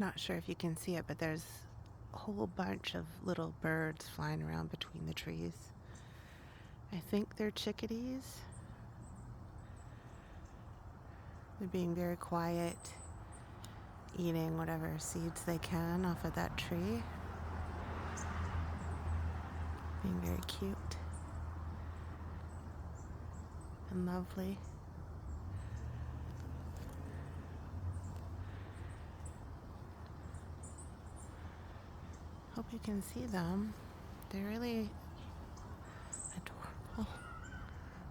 Not sure if you can see it, but there's a whole bunch of little birds flying around between the trees. I think they're chickadees. They're being very quiet, eating whatever seeds they can off of that tree. Being very cute and lovely. Hope you can see them. They're really adorable.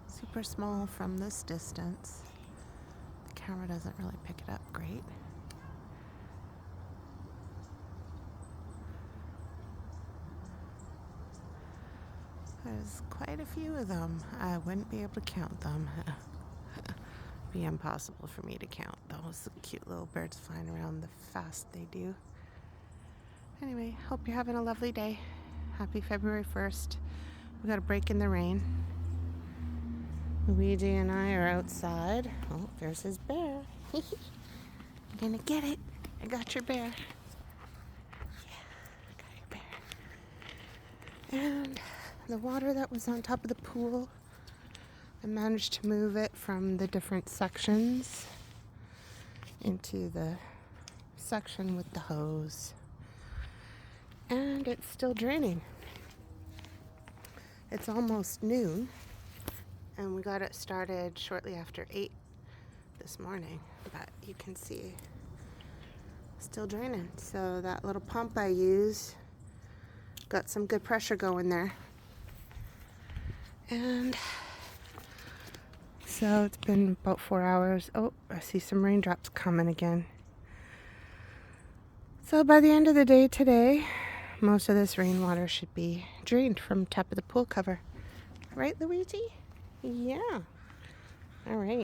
Super small from this distance. The camera doesn't really pick it up great. There's quite a few of them. I wouldn't be able to count them. Be impossible for me to count those cute little birds flying around the fast they do. Anyway, hope you're having a lovely day. Happy February 1st. We got a break in the rain. Luigi and I are outside. Oh, there's his bear. I'm gonna get it. I got your bear. Yeah, I got your bear. And the water that was on top of the pool, I managed to move it from the different sections into the section with the hose. And it's still draining. It's almost noon, and we got it started shortly after 8 this morning, but you can see still draining. So that little pump I use got some good pressure going there. And so it's been about 4 hours. Oh, I see some raindrops coming again. So by the end of the day today, most of this rainwater should be drained from top of the pool cover. Right, Luigi? Yeah. All right.